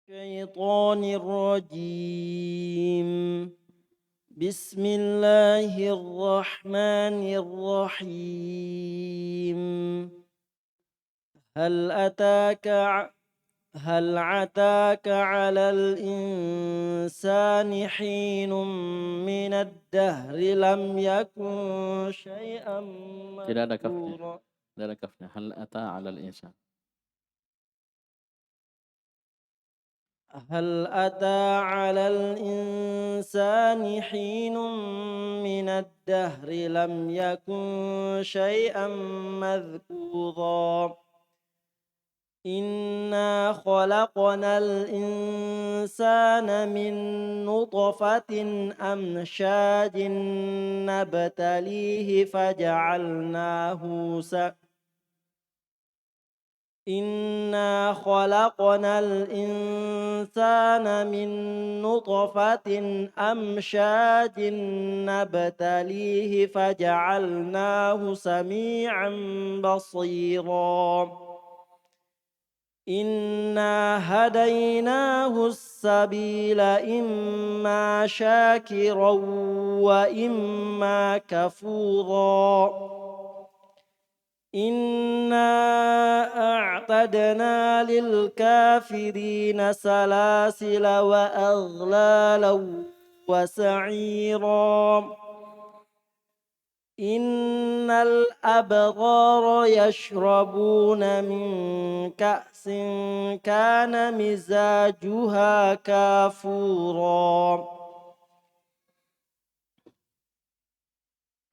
الشيطان الرجيم. بسم الله الرحمن الرحيم. هل أتاك ع- هل عتاك على الإنسان حين من الدهر لم يكن شيئا Tidak ada kafnya. مذكورا. Tidak ada kafnya. Hal ata 'alal insan. هل أتى على الإنسان حين من الدهر لم يكن شيئا مذكورا. إنا خلقنا الإنسان من نطفة أمشاج نبتليه إنا خلقنا الإنسان من نطفة أمشاج نبتليه فجعلناه سميعا بصيرا. إنا هديناه السبيل إما شاكرا وإما كفورا. إنا أعتدنا للكافرين سلاسل وأغلالا وسعيرا. إن الأبرار يشربون من كأس كان مزاجها كافورا.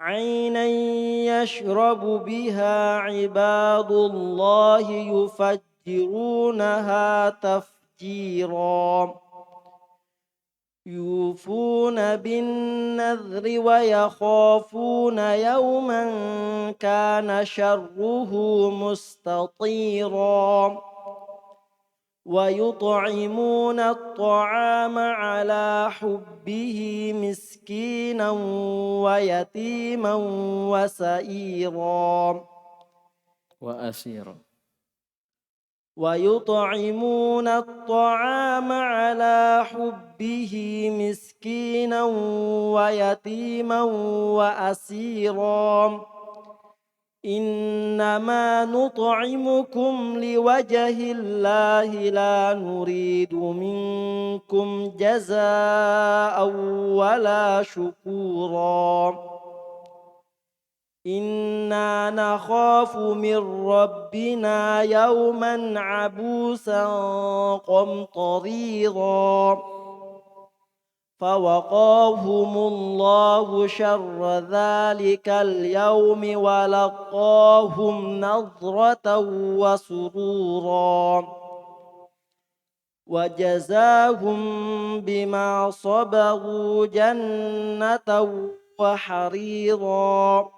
عينا يشرب بها عباد الله يفجرونها تفجيرا. يوفون بالنذر ويخافون يوما كان شره مستطيرا. ويطعمون الطعام على حبه مسكينا ويتيما وسعيرا. Wa asir. ويطعمون الطعام على حبه مسكينا ويتيما وأسيرا. إنما نطعمكم لوجه الله لا نريد منكم جزاء ولا شكورا. إنا نخاف من ربنا يوما عبوسا قمطريرا. فوقاهم الله شر ذلك اليوم ولقاهم نضرة وسرورا. وجزاهم بما صبروا جنة وحريرا.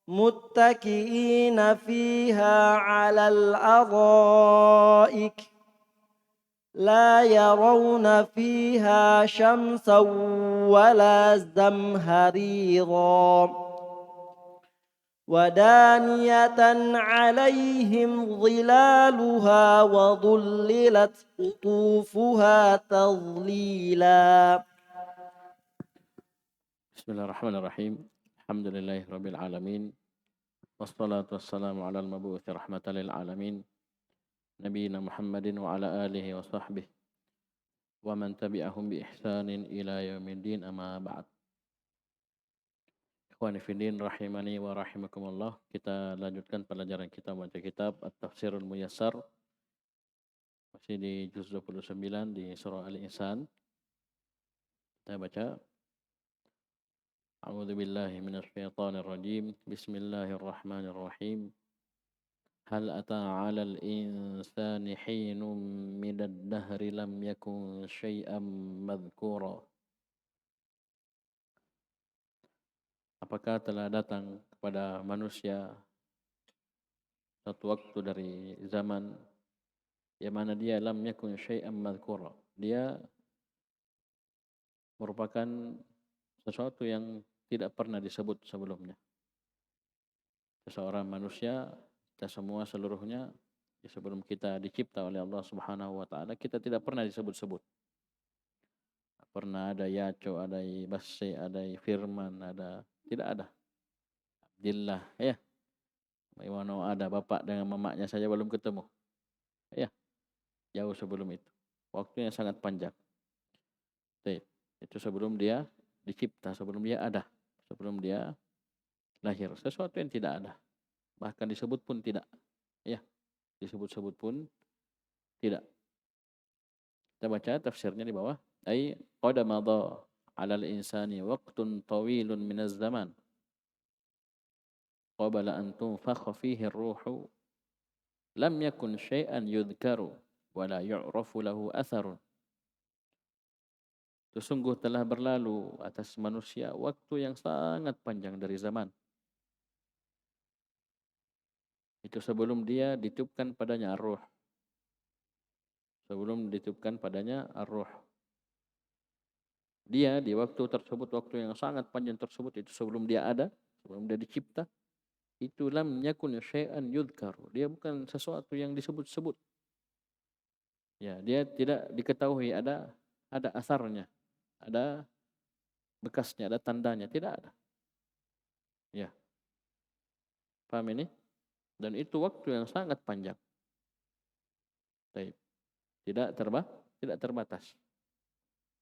متكئين فيها على الأرائك لا يرون فيها شمسا ولا زمهريرا. ودانية عليهم ظلالها وظللت قطوفها تظليلا. Bismillahirrahmanirrahim. Alhamdulillahirabbil alamin. Wassalatu wassalamu 'alal mabu'uts rahmatan lil alamin. Nabiyina Muhammadin wa ala alihi wa sahbihi wa man tabi'ahum bi ihsanin ila yaumiddin amma ba'd. Ikhwani fillah rahimani wa rahimakumullah. Kita lanjutkan pelajaran kita membaca kitab At-Tafsirul Muyassar. Masih di juz 29 di surah Al-Insan. Kita baca A'udzu billahi minasy syaithanir rajim. Bismillahirrahmanirrahim. Hal ata 'alal insani hinum minad dahri lam yakun syai'an madhkura. Apakah telah datang kepada manusia satu waktu dari zaman yang mana dia lam yakun syai'an madhkura. Dia merupakan sesuatu yang tidak pernah disebut sebelumnya. Seseorang manusia, kita semua seluruhnya Sebelum kita dicipta oleh Allah Subhanahu wa taala, kita tidak pernah disebut-sebut. Pernah ada Yaco, ada Basse, ada Firman, tidak ada. Abdillah, ya. Bagaimana ada bapak dengan mamanya saja belum ketemu. Ya, jauh sebelum itu. Waktunya sangat panjang. Itu sebelum dia dicipta, sebelum dia ada, sebelum dia lahir. Sesuatu yang tidak ada. Bahkan disebut pun tidak. Ya, disebut-sebut pun tidak. Kita baca tafsirnya di bawah. Ai qad madha 'ala al-insani waqtun tawilun min az-zaman qabla an tunfakha fihi ar-ruhu lam yakun syai'an yudhkaru wa la yu'rafu lahu atharun. Sesungguh telah berlalu atas manusia waktu yang sangat panjang dari zaman. Itu sebelum dia ditiupkan padanya ar-ruh. Sebelum ditiupkan padanya ar-ruh. Dia di waktu tersebut, waktu yang sangat panjang tersebut, itu sebelum dia ada, sebelum dia dicipta, itu lam yakun syai'an yudhkar. Dia bukan sesuatu yang disebut-sebut. Ya, dia tidak diketahui ada asarnya, ada bekasnya, ada tandanya, tidak ada. Ya. Paham ini? Dan itu waktu yang sangat panjang. Baik. Tidak terbatas.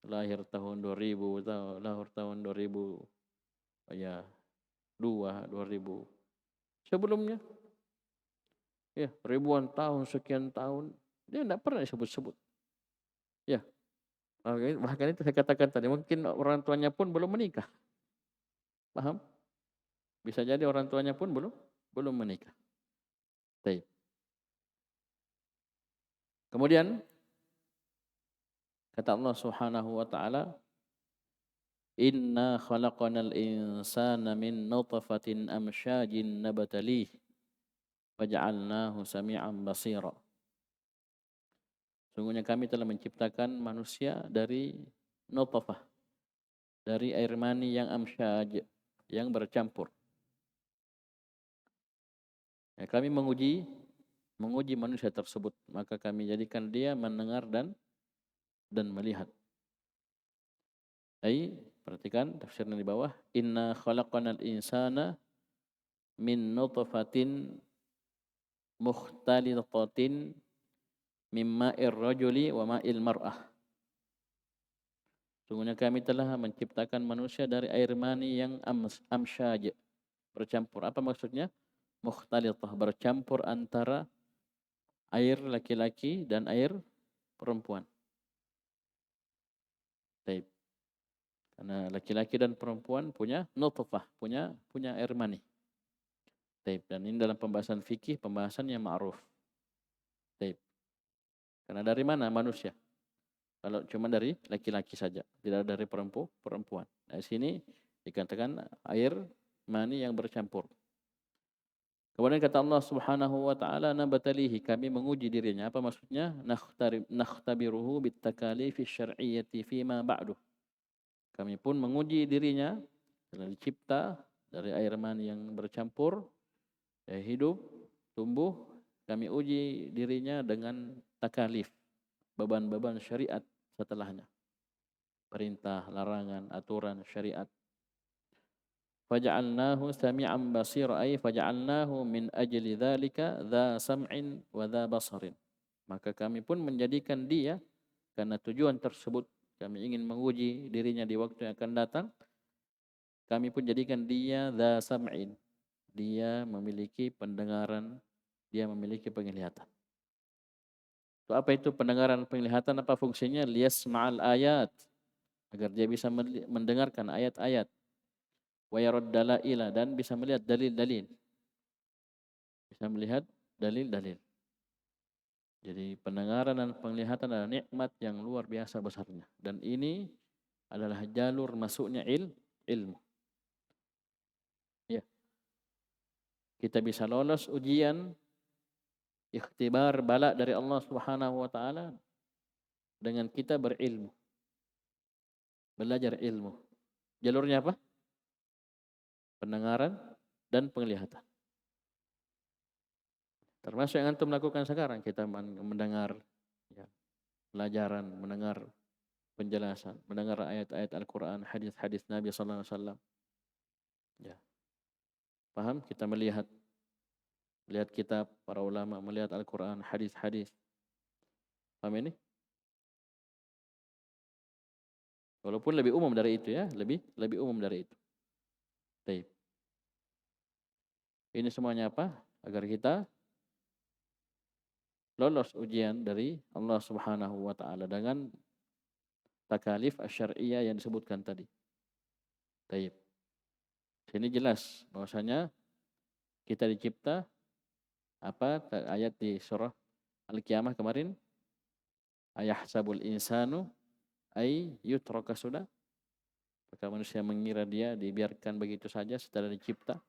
Lahir tahun 2000, lahir tahun 2000, ya 2000. Sebelumnya, ya ribuan tahun, sekian tahun, dia tidak pernah disebut-sebut. Ya, bahkan itu saya katakan tadi, mungkin orang tuanya pun belum menikah. Paham? Bisa jadi orang tuanya pun belum menikah. Baik. Kemudian kata Allah Subhanahu wa taala, "Inna khalaqanal insana min nutfatin amsyajin nabtalih faj'alnahu sami'an basira." Sungguhnya kami telah menciptakan manusia dari nutfah, dari air mani yang amsyaj, yang bercampur. Ya, kami menguji manusia tersebut, maka kami jadikan dia mendengar dan melihat. Perhatikan tafsirnya di bawah. Inna khalaqanal insana min nutfatin mukhtalitatin mimma rajuli wa ma'il mar'ah. Sungguhnya kami telah menciptakan manusia dari air mani yang amsyaj, bercampur. Apa maksudnya? Mukhtalitah, bercampur antara air laki-laki dan air perempuan. Baik. Karena laki-laki dan perempuan punya nutfah, punya air mani. Baik. Dan ini dalam pembahasan fikih, pembahasan yang ma'ruf. Baik. Karena dari mana manusia? Kalau cuma dari laki-laki saja, tidak dari perempuan. Di sini dikatakan air mani yang bercampur. Kemudian kata Allah Subhanahu wa taala, nabatalihi, kami menguji dirinya. Apa maksudnya? Nakhtabiruhu bitakalifi syar'iyyati fima ba'du. Kami pun menguji dirinya, telah dicipta dari air mani yang bercampur, hidup, tumbuh, kami uji dirinya dengan takalif, beban-beban syariat setelahnya. Perintah, larangan, aturan, syariat. Faja'alnahu sami'an basira, ay faja'alnahu min ajli dzalika dza sam'in wa dza basarin. Maka kami pun menjadikan dia, karena tujuan tersebut kami ingin menguji dirinya di waktu yang akan datang, kami pun jadikan dia dza sam'in. Dia memiliki pendengaran, dia memiliki penglihatan. So, apa itu pendengaran, penglihatan? Apa fungsinya? Liyasma'al ayat, agar dia bisa mendengarkan ayat-ayat. Wa yarad dalaila, dan bisa melihat dalil-dalil. Bisa melihat dalil-dalil. Jadi pendengaran dan penglihatan adalah nikmat yang luar biasa besarnya. Dan ini adalah jalur masuknya ilmu. Ya. Kita bisa lolos ujian, ikhtibar, bala dari Allah Subhanahu wa taala dengan kita berilmu. Belajar ilmu. Jalurnya apa? Pendengaran dan penglihatan. Termasuk yang antum lakukan sekarang, kita mendengar ya, pelajaran, mendengar penjelasan, mendengar ayat-ayat Al-Quran, hadis-hadis Nabi sallallahu alaihi wasallam. Ya, paham? Kita melihat kitab para ulama, melihat Al-Quran, hadis-hadis. Paham ini? Walaupun lebih umum dari itu ya, lebih umum dari itu. Baik. Ini semuanya apa? Agar kita lolos ujian dari Allah Subhanahu wa taala dengan takalif asy-syar'iyyah yang disebutkan tadi. Baik. Sini jelas bahwasanya kita dicipta apa ayat di surah Al-Qiyamah kemarin, ayahsabul insanu ay yutraka sudah. Apakah manusia mengira dia dibiarkan begitu saja setelah dicipta,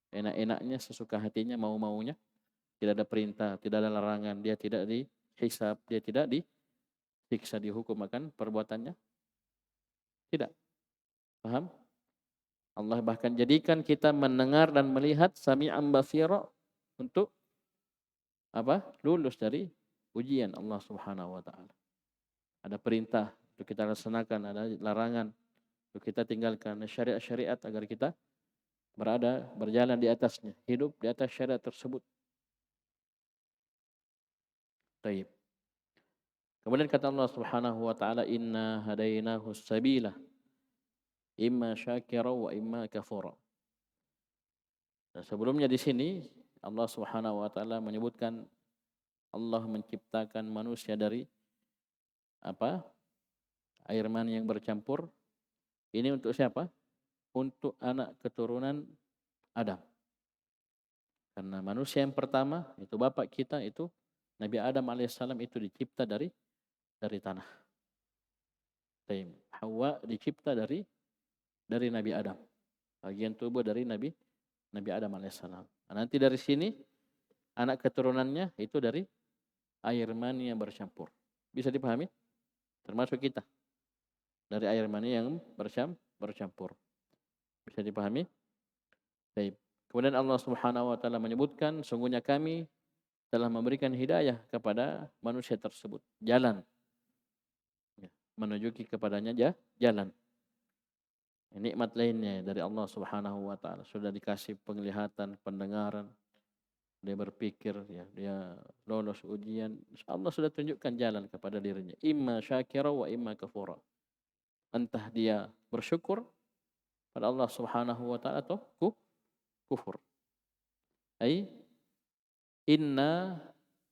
enak-enaknya, sesuka hatinya, mau-maunya, tidak ada perintah, tidak ada larangan, dia tidak dihisab, dia tidak disiksa, dihukum akan perbuatannya? Tidak. Paham? Allah bahkan jadikan kita mendengar dan melihat sami'an basira untuk apa? Lulus dari ujian Allah Subhanahu wa taala. Ada perintah untuk kita laksanakan, ada larangan untuk kita tinggalkan, syariat-syariat agar kita berjalan di atasnya, hidup di atas syariat tersebut. Baik. Kemudian kata Allah Subhanahu wa taala, inna hadainahu sabila imma syakira wa imma kafura. Nah, sebelumnya di sini Allah Subhanahu wa taala menyebutkan Allah menciptakan manusia dari apa? Air mani yang bercampur. Ini untuk siapa? Untuk anak keturunan Adam. Karena manusia yang pertama itu bapak kita itu Nabi Adam alaihissalam itu dicipta dari tanah. Hawa dicipta dari Nabi Adam. Bagian tubuh dari Nabi Adam alaihissalam. Nah, nanti dari sini anak keturunannya itu dari air mani yang bercampur. Bisa dipahami? Termasuk kita. Dari air mani yang bercampur. Bisa dipahami? Baik. Kemudian Allah Subhanahu wa taala menyebutkan sungguhnya kami telah memberikan hidayah kepada manusia tersebut, jalan. Ya, menuju kepadanya jalan. Nikmat lainnya dari Allah Subhanahu wa taala, sudah dikasih penglihatan, pendengaran, dia berpikir ya, dia lolos ujian, Allah sudah tunjukkan jalan kepada dirinya, imma syakira wa imma kafura. Entah dia bersyukur pada Allah Subhanahu wa taala atau kufur. Ai inna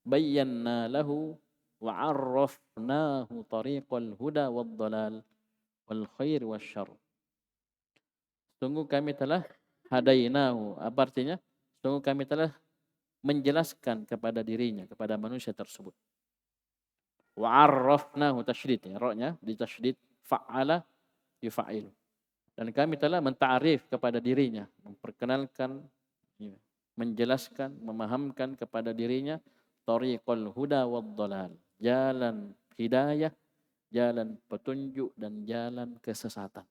bayyana lahu wa 'arrafnahu tariqal huda wad dalal wal khair wasyarr. Sungguh kami telah hadainahu. Apa artinya? Sungguh kami telah menjelaskan kepada dirinya, kepada manusia tersebut. Wa 'arrafnahu tasydid ya, ra-nya ditasydid, fa'ala yufa'il. Dan kami telah menta'rif kepada dirinya, memperkenalkan, menjelaskan, memahamkan kepada dirinya tariqal huda wad dalal, jalan hidayah, jalan petunjuk dan jalan kesesatan.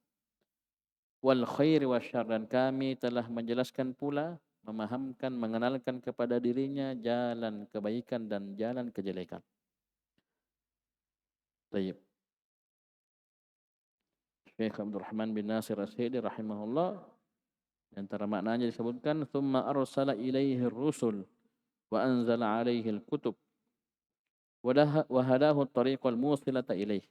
Wal khairi wasyarr, dan kami telah menjelaskan pula, memahamkan, mengenalkan kepada dirinya jalan kebaikan dan jalan kejelekan. Baik. Syekh Abdul Rahman bin Nasir As-Sa'di rahimahullah, antara maknanya disebutkan tsumma arsala ilaihi ar-rusul wa anzala alaihi al-kutub wa hadahu at-tariqal musilata ilaihi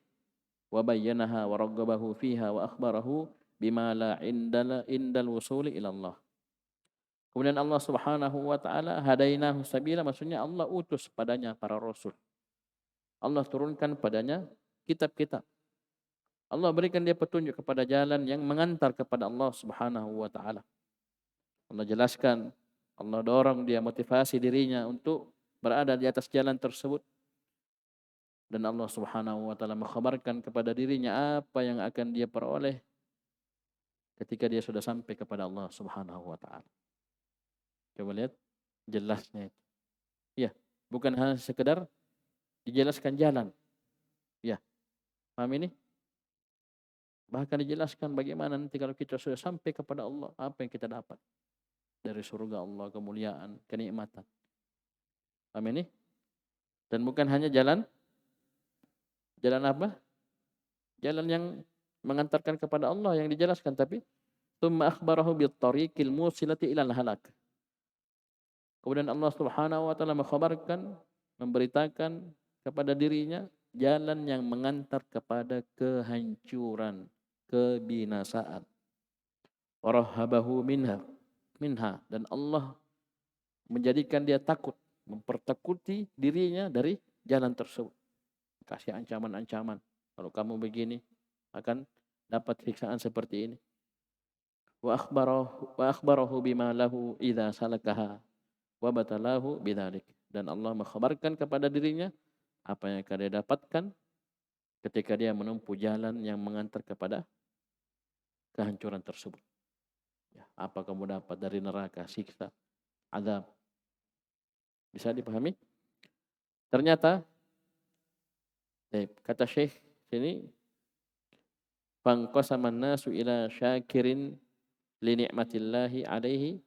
wa bayyanaha wa raggabahu fiha wa akhbarahu bima la indal wusuli ila Allah. Kemudian Allah Subhanahu wa taala hadainahu sabila, maksudnya Allah utus padanya para rasul. Allah turunkan padanya kitab-kitab. Allah berikan dia petunjuk kepada jalan yang mengantar kepada Allah Subhanahu wa taala. Allah jelaskan, Allah dorong dia, motivasi dirinya untuk berada di atas jalan tersebut. Dan Allah Subhanahu wa taala mengkhabarkan kepada dirinya apa yang akan dia peroleh ketika dia sudah sampai kepada Allah Subhanahu wa taala. Coba lihat jelasnya itu. Ya, bukan hanya sekedar dijelaskan jalan. Ya. Paham ini? Bahkan dijelaskan bagaimana nanti kalau kita sudah sampai kepada Allah, apa yang kita dapat dari surga Allah, kemuliaan, kenikmatan. Paham ini? Dan bukan hanya jalan apa? Jalan yang mengantarkan kepada Allah yang dijelaskan, tapi tsumma akhbarahu bit-tariqil musilati ilal halak. Kemudian Allah Subhanahu wa taala mengkhabarkan, memberitakan kepada dirinya jalan yang mengantar kepada kehancuran, kebinasaan. Warahabahu minha dan Allah menjadikan dia takut, mempertakuti dirinya dari jalan tersebut. Kasih ancaman-ancaman. Kalau kamu begini akan dapat siksaan seperti ini. Wa akhbarahu bima lahu idza salakaha wa batalahu bidzalik. Dan Allah mengkhabarkan kepada dirinya apa yang akan dia dapatkan ketika dia menempuh jalan yang mengantar kepada kehancuran tersebut. Ya, apa kamu dapat dari neraka, siksa, azab. Bisa dipahami? Ternyata, kata Syekh sini, fangqasaman nasu ila syakirin li ni'matillahi alaihi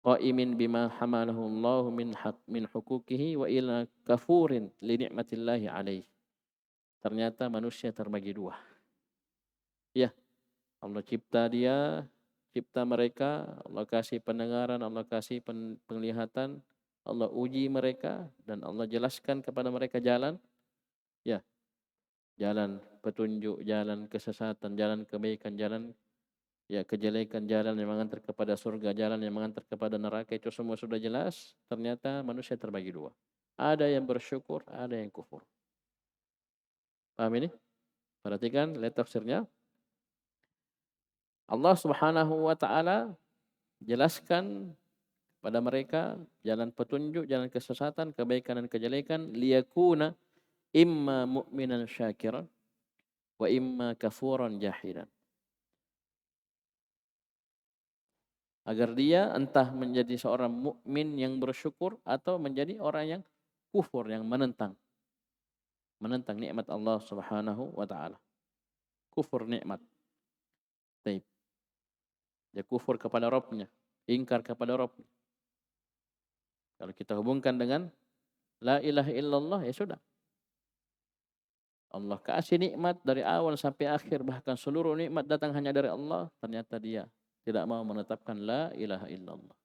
qaimin bima hamalahu Allah min huquqihi wa ila kafurin li ni'matillahi alaihi. Ternyata manusia terbagi dua. Ya, Allah cipta mereka, Allah kasih pendengaran, Allah kasih penglihatan, Allah uji mereka dan Allah jelaskan kepada mereka jalan. Ya, jalan petunjuk, jalan kesesatan, jalan kebaikan, jalan kejelekan, jalan yang mengantar kepada surga, jalan yang mengantar kepada neraka, itu semua sudah jelas. Ternyata manusia terbagi dua. Ada yang bersyukur, ada yang kufur. Paham ini? Perhatikan, lihat tafsirnya. Allah Subhanahu wa taala jelaskan pada mereka jalan petunjuk, jalan kesesatan, kebaikan dan kejelekan, liyakuna imma mu'minan syakiran wa imma kafuran jahidan. Agar dia entah menjadi seorang mukmin yang bersyukur atau menjadi orang yang kufur, yang menentang nikmat Allah Subhanahu wa taala. Kufur nikmat. Baik. Dia kufur kepada Rabbnya, ingkar kepada Rabbnya. Kalau kita hubungkan dengan la ilaha illallah, ya sudah. Allah kasih nikmat dari awal sampai akhir, bahkan seluruh nikmat datang hanya dari Allah, ternyata dia tidak mau menetapkan la ilaha illallah.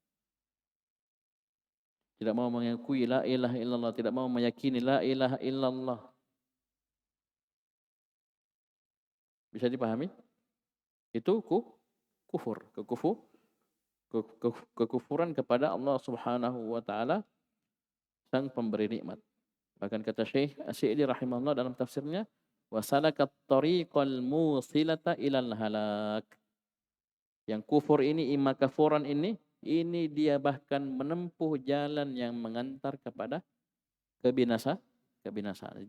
Tidak mau mengakui la ilaha illallah, tidak mau meyakini la ilaha illallah. Bisa dipahami? Itu kufur, kekufuran kepada Allah Subhanahu wa taala, sang pemberi nikmat. Bahkan kata Syekh As-Sa'di rahimahullah dalam tafsirnya, wasalakat tariqal musilata ilal halak. Yang kufur ini, imma kafuran ini dia bahkan menempuh jalan yang mengantar kepada kebinasaan,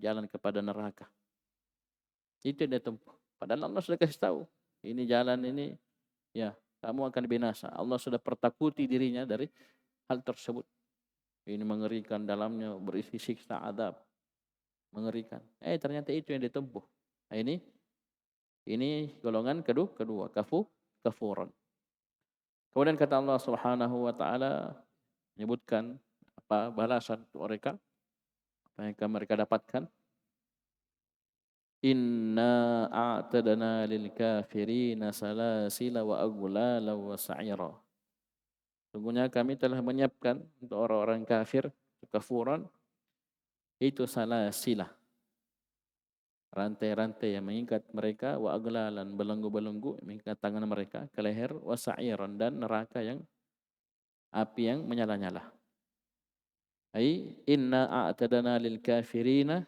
jalan kepada neraka. Itu dia tempuh. Padahal Allah sudah kasih tahu, ini jalan ini, ya kamu akan binasa. Allah sudah pertakuti dirinya dari hal tersebut. Ini mengerikan, dalamnya berisi siksa azab. Mengerikan. Ternyata itu yang ditempuh. Nah, ini golongan kedua, kafuran. Kemudian kata Allah Subhanahu wa taala menyebutkan apa balasan untuk mereka, apa yang mereka dapatkan. Inna a'tadna lil kafirina salasila wa aghlala wa sa'ira. Sungguhnya kami telah menyiapkan untuk orang-orang kafir, kafuran, itu salasilah, rantai-rantai yang mengikat mereka, wa aghlalan, belenggu-belenggu mengikat tangan mereka ke leher, wa sa'iran, dan neraka yang api yang menyala-nyala. Ai inna a'tadna lil kafirina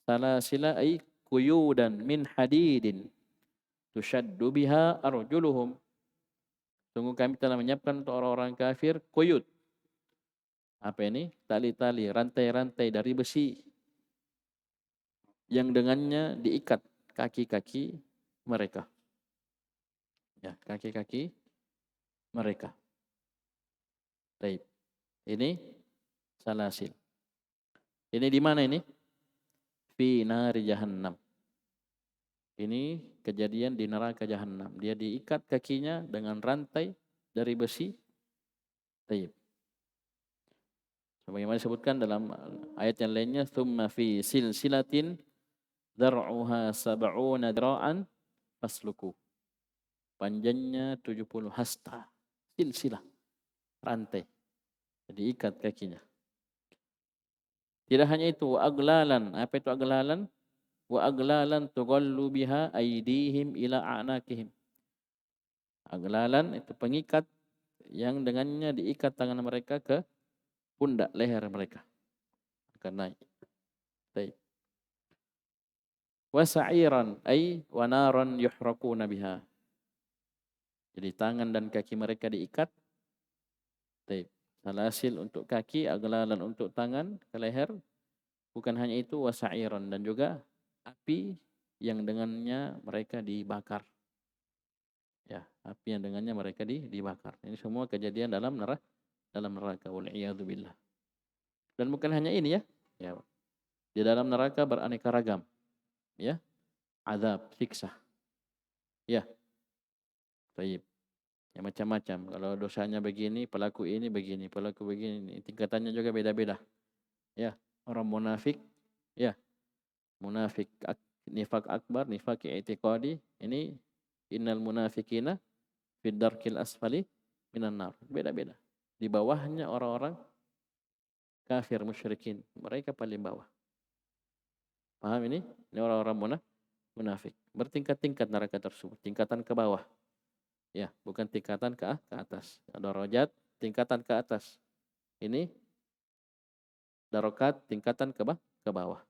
salasila ai quyudan min hadidin tushaddu biha arjuluhum. Sungguh kami telah menyiapkan untuk orang-orang kafir quyud. Apa ini? Tali-tali, rantai-rantai dari besi yang dengannya diikat kaki-kaki mereka. Ya, kaki-kaki mereka. Baik. Ini salasil. Ini di mana ini? Fi nari jahannam. Ini kejadian di neraka jahannam. Dia diikat kakinya dengan rantai dari besi. Baik. Sebagaimana disebutkan dalam ayat yang lainnya, "Tsumma fi silsilatin dar'uha sab'una dira'an fasluku." Panjangnya 70 hasta. Silsilah, rantai. Diikat kakinya. Tidak hanya itu, wa aglalan. Apa itu aglalan? Wa aglalan tughallu biha aydihim ila a'naqihim. Aglalan itu pengikat yang dengannya diikat tangan mereka ke pundak leher mereka. Akan naik. Baik. Wa sa'iran ay wa naran yuhraquna biha. Jadi tangan dan kaki mereka diikat. Baik. Salasil untuk kaki, aglalan untuk tangan ke leher. Bukan hanya itu, wa sa'iran, dan juga api yang dengannya mereka dibakar. Ya, api yang dengannya mereka dibakar. Ini semua kejadian dalam neraka. Wal'iyadu billah. Dan bukan hanya ini ya. Ya. Di dalam neraka beraneka ragam. Ya. Azab, siksa. Ya. Baik. Ya macam-macam. Kalau dosanya begini, pelaku ini begini, pelaku begini. Tingkatannya juga beda-beda. Ya. Orang munafik. Ya. Munafik nifak akbar, nifak i'tiqadi. Ini innal munafikina fid darkil asfali minan nar. Beda-beda. Di bawahnya orang-orang kafir musyrikin. Mereka paling bawah. Paham ini? Ini orang-orang munafik. Bertingkat-tingkat neraka tersebut. Tingkatan ke bawah. Ya, bukan tingkatan ke atas. Darajat tingkatan ke atas. Ini darokat tingkatan ke bawah.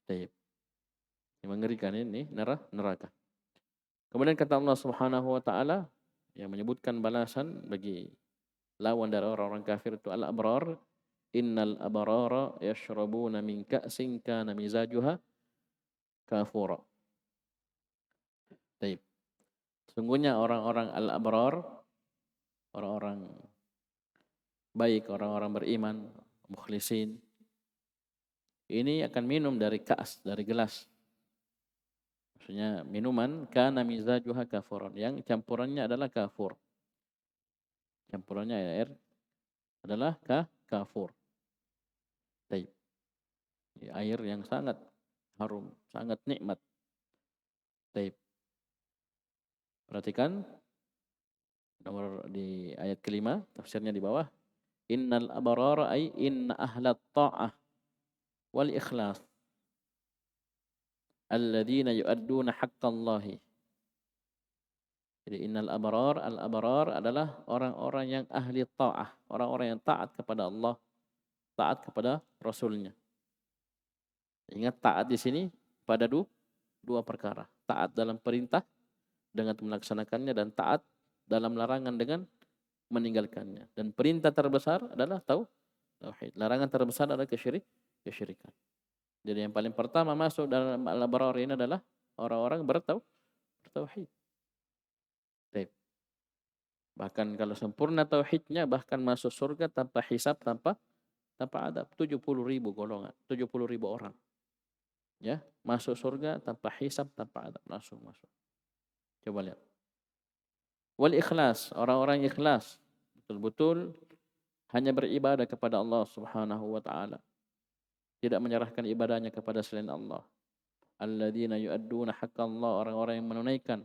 Baik. Ini mengerikan ini neraka. Kemudian kata Allah Subhanahu wa taala yang menyebutkan balasan bagi lawan dari orang-orang kafir itu al-abrar, innal abrara yashrabuna min ka'sin kana mizajuha kafura. Baik. Sungguhnya orang-orang al-abrar, orang-orang baik, orang-orang beriman, mukhlisin, ini akan minum dari ka'as, dari gelas. Maksudnya minuman kana mizajuha kafuran, yang campurannya adalah kafur. Campurannya air adalah kafur. Baik. Air yang sangat harum, sangat nikmat. Baik. Perhatikan nomor di ayat kelima, tafsirnya di bawah. Innal abrara ay inna ahlat ta'ah wal ikhlas alladzina yu'adduna haqqallahi. Jadi innal abrar, al-abrar adalah orang-orang yang ahli ta'ah, orang-orang yang taat kepada Allah, taat kepada Rasulnya. Ingat taat di sini pada dua perkara. Taat dalam perintah dengan melaksanakannya dan taat dalam larangan dengan meninggalkannya. Dan perintah terbesar adalah tauhid. Larangan terbesar adalah kesyirikan. Jadi yang paling pertama masuk dalam al-abrar ini adalah orang-orang bertauhid. Bahkan kalau sempurna tauhidnya, bahkan masuk surga tanpa hisab, tanpa adab. 70.000 golongan, 70.000 orang. Ya, masuk surga tanpa hisab, tanpa adab, langsung masuk. Coba lihat. Wal ikhlas, orang-orang ikhlas, betul-betul hanya beribadah kepada Allah Subhanahu wa taala. Tidak menyerahkan ibadahnya kepada selain Allah. Alladzina yu'adduna haqqallah, orang-orang yang menunaikan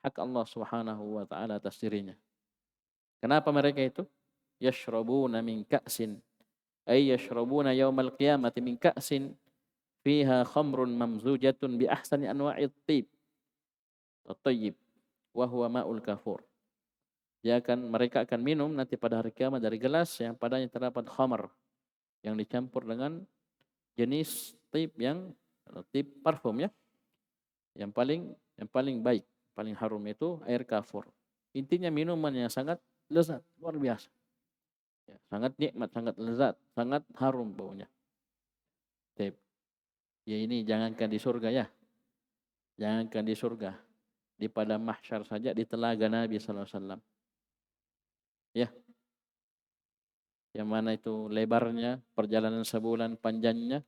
hak Allah Subhanahu wa taala atas dirinya. Kenapa mereka itu? Yashrabuna min ka'sin, ay yashrabuna yaumal qiyamati min ka'sin fiha khamrun mamzujatun bi ahsani anwa'it tib at-tayyib wa huwa ma'ul kafur. Mereka akan minum nanti pada hari kiamat dari gelas yang padanya terdapat khamar yang dicampur dengan jenis tib parfum ya. Yang paling baik, paling harum itu air kafur. Intinya minuman yang sangat lezat, luar biasa. Ya, sangat nikmat, sangat lezat, sangat harum baunya. Tib. Ya ini jangankan di surga ya. Jangankan di surga. Di padang mahsyar saja, di telaga Nabi sallallahu alaihi wasallam. Ya. Yang mana itu lebarnya perjalanan sebulan, panjangnya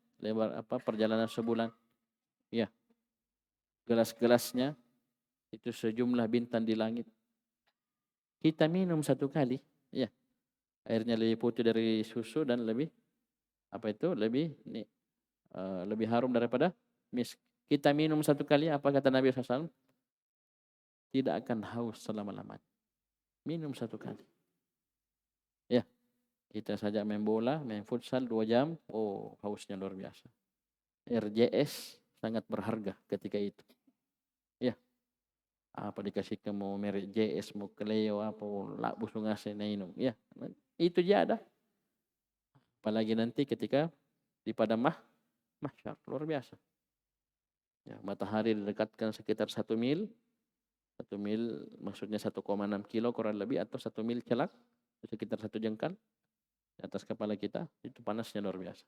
perjalanan sebulan. Ya. Gelas-gelasnya itu sejumlah bintang di langit. Kita minum satu kali, ya. Airnya lebih putih dari susu dan lebih lebih harum daripada misk. Kita minum satu kali, apa kata Nabi SAW? Tidak akan haus selama-lamanya. Minum satu kali. Ya, kita saja main bola, main futsal 2 jam, oh hausnya luar biasa. RJS sangat berharga ketika itu. Ya, apa dikasih ke mau merek JS, mau Cleo, apa lak busung ase minum. Ya, itu dia ada. Apalagi nanti ketika di padang mahsyar, luar biasa. Ya, matahari didekatkan sekitar 1 mil. 1 mil maksudnya 1,6 kilo kurang lebih, atau 1 mil celak sekitar 1 jengkal di atas kepala kita, itu panasnya luar biasa.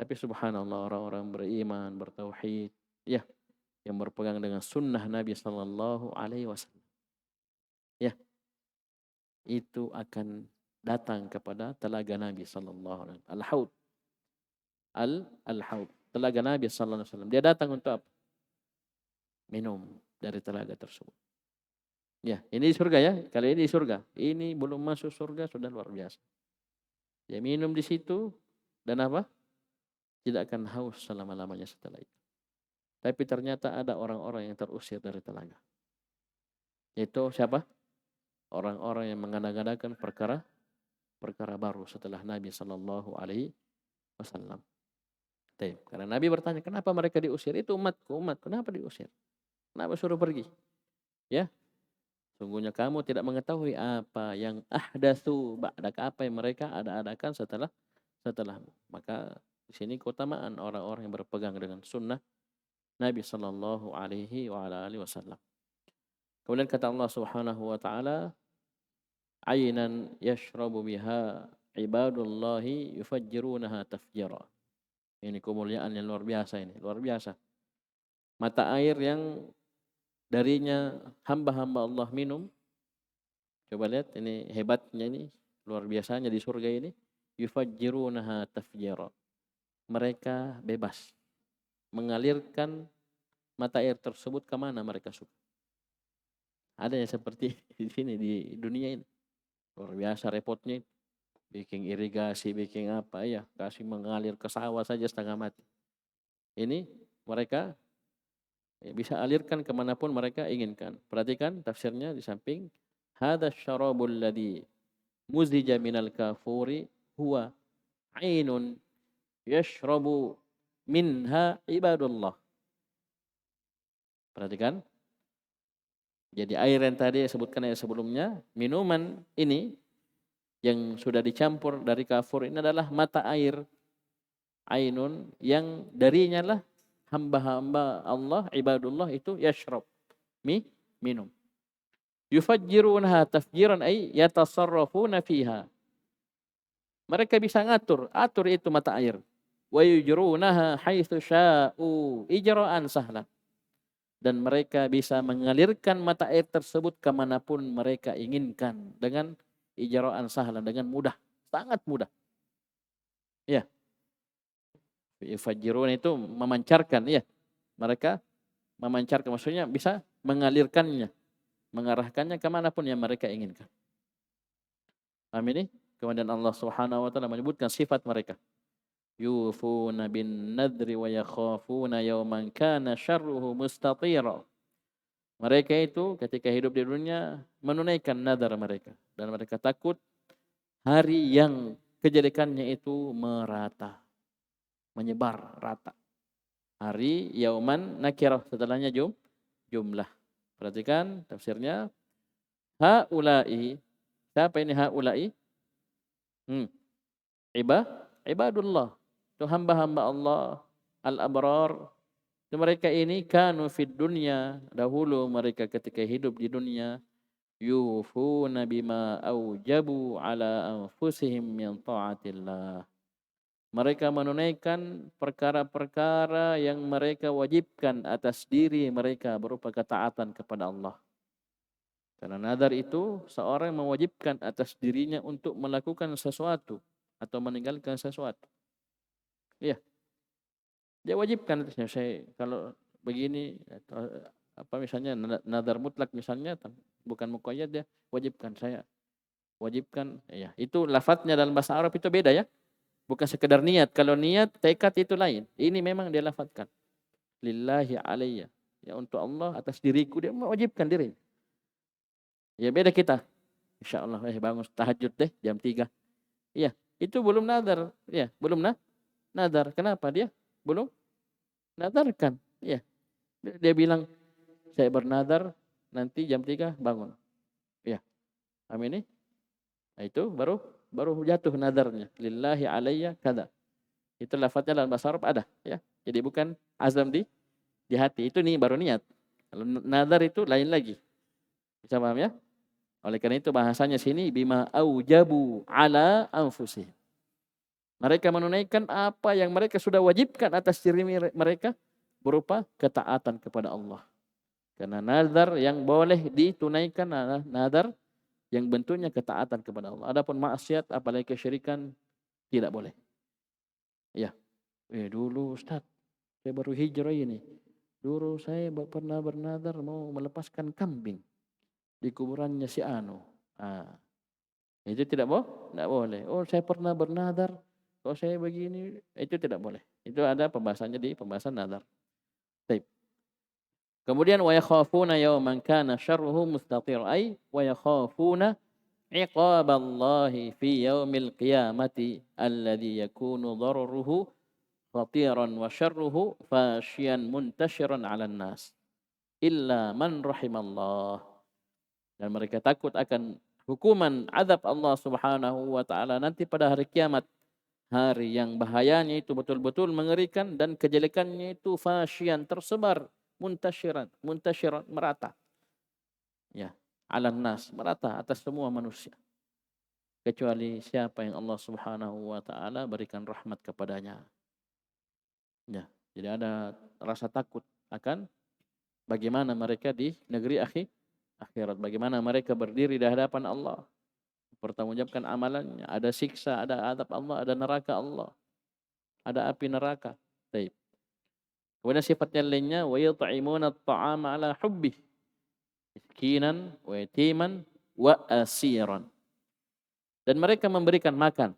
Tapi subhanallah, orang-orang beriman, bertauhid, ya, yang berpegang dengan sunnah Nabi Sallallahu Alaihi Wasallam, ya, itu akan datang kepada telaga Nabi Sallallahu Alaihi Wasallam, al-haud, al-haud, telaga Nabi Sallallahu Alaihi Wasallam. Dia datang untuk apa? Minum dari telaga tersebut. Ya, ini di surga ya. Kalau ini di surga, ini belum masuk surga sudah luar biasa. Dia minum di situ dan apa? Tidak akan haus selama-lamanya setelah itu. Tapi ternyata ada orang-orang yang terusir dari telaga. Itu siapa? Orang-orang yang mengada-ngadakan perkara baru setelah Nabi Sallallahu Alaihi Wasallam. Karena Nabi bertanya, kenapa mereka diusir? Itu umatku, kenapa diusir? Kenapa suruh pergi? Ya, sungguhnya kamu tidak mengetahui apa yang ahdatsu ba'daka, apa yang mereka ada-adakan setelahmu. Maka di sini keutamaan orang-orang yang berpegang dengan sunnah Nabi Sallallahu Alaihi Wasallam. Kemudian kata Allah Subhanahu Wa Taala, "Ainan yashrabu biha ibadullahi yufajjirunaha tafjira." Ini kemuliaan yang luar biasa ini, luar biasa. Mata air yang darinya hamba-hamba Allah minum. Coba lihat ini hebatnya ini, luar biasanya di surga ini. Yufajjirunaha tafjira. Mereka bebas mengalirkan mata air tersebut kemana mereka suka. Ada yang seperti di sini di dunia ini. Luar biasa repotnya. Bikin irigasi, bikin apa ya, kasih mengalir ke sawah saja setengah mati. Ini mereka bisa alirkan kemanapun mereka inginkan. Perhatikan tafsirnya di samping. Hadha syarabul ladhi muzija minal kafuri huwa ainun yashrabu minha ibadullah. Perhatikan. Jadi air yang tadi sebutkan ayat sebelumnya, minuman ini yang sudah dicampur dari kafur ini adalah mata air. Ainun yang darinya lah hamba-hamba Allah, ibadullah itu yashrab, minum. Yufajjirunha tafjiran ay yatasarrafuna fiha. Mereka bisa atur itu mata air. Wa yujrunaha haitsu sya'u ijra'an sahlan. Dan mereka bisa mengalirkan mata air tersebut kemanapun mereka inginkan dengan ijra'an sahlan, dengan mudah, sangat mudah. Ya. Yufajjirun itu memancarkan, ya. Mereka memancarkan, maksudnya bisa mengalirkannya, mengarahkannya kemanapun yang mereka inginkan. Paham ini? Kemudian Allah Subhanahu wa taala menyebutkan sifat mereka. Yufuna bin nadri wa yakhafuna yawman kana syarruhu mustatira. Mereka itu ketika hidup di dunia menunaikan nadar mereka dan mereka takut hari yang kejelekannya itu merata, menyebar rata. Hari yauman nakirah, setelahnya jumlah. Perhatikan tafsirnya. Haula'i, siapa ini haula'i? Ibadullah. Itu hamba-hamba Allah, al-abrar. Itu mereka ini kanu fid dunya, dahulu mereka ketika hidup di dunia, yufuna bima aujabu ala anfusihim min ta'atillah. Mereka menunaikan perkara-perkara yang mereka wajibkan atas diri mereka berupa ketaatan kepada Allah. Karena nadar itu seorang mewajibkan atas dirinya untuk melakukan sesuatu atau meninggalkan sesuatu. Iya. Dia wajibkan atasnya, saya kalau begini atau apa misalnya nadar mutlak misalnya bukan muqayyad, dia wajibkan saya wajibkan, ya. Itu lafadznya dalam bahasa Arab itu beda ya. Bukan sekedar niat. Kalau niat, tekad itu lain. Ini memang dia lafadzkan. Lillahi alayya. Ya untuk Allah atas diriku, dia mewajibkan diri. Ya beda kita. Insya Allah bangun tahajud deh jam 3. Iya, itu belum nadar. Ya, belum nadar. Kenapa dia belum nadarkan? Ya, dia bilang saya bernadar nanti jam 3 bangun. Ya, amin. Nah, itu baru jatuh nadarnya. Lillahi alayya kada. Itu lafadznya dalam bahasa Arab ada, ya. Jadi bukan azam di hati. Itu nih baru niat. Kalau nadar itu lain lagi. Bisa paham ya? Oleh karena itu bahasanya sini bima aujabu ala anfusihim. Mereka menunaikan apa yang mereka sudah wajibkan atas diri mereka berupa ketaatan kepada Allah. Karena nazar yang boleh ditunaikan adalah nazar yang bentuknya ketaatan kepada Allah. Adapun maksiat apalagi kesyirikan tidak boleh. Ya. Dulu Ustaz, saya baru hijrah ini. Dulu saya pernah bernazar mau melepaskan kambing di kuburannya si Anu. Itu tidak boleh. Oh, saya pernah bernazar, kalau saya begini, itu tidak boleh. Itu ada pembahasannya di pembahasan nazar. Baik. Kemudian wa yakhafuna yawman kana syarruhu mustatir ay wa yakhafuna iqaballahi fi yaumil qiyamati alladhi yakunu dararuhu khatiran wa syarruhu fashiyan muntashiran 'alan nas illa man rahimallah. Dan mereka takut akan hukuman azab Allah Subhanahu wa taala nanti pada hari kiamat. Hari yang bahayanya itu betul-betul mengerikan dan kejelekannya itu fasyian tersebar, muntasyiran merata. Ya, 'alan nas, merata atas semua manusia. Kecuali siapa yang Allah Subhanahu wa taala berikan rahmat kepadanya. Ya, jadi ada rasa takut akan bagaimana mereka di negeri akhirat, bagaimana mereka berdiri di hadapan Allah, pertanggungjawabkan amalannya, ada siksa, ada azab Allah, ada neraka Allah, ada api neraka. Baik. Kemudian sifat yang lainnya wa yut'imuna at-ta'ama 'ala hubbihi miskinan wa yatiman wa asiran. Dan mereka memberikan makan.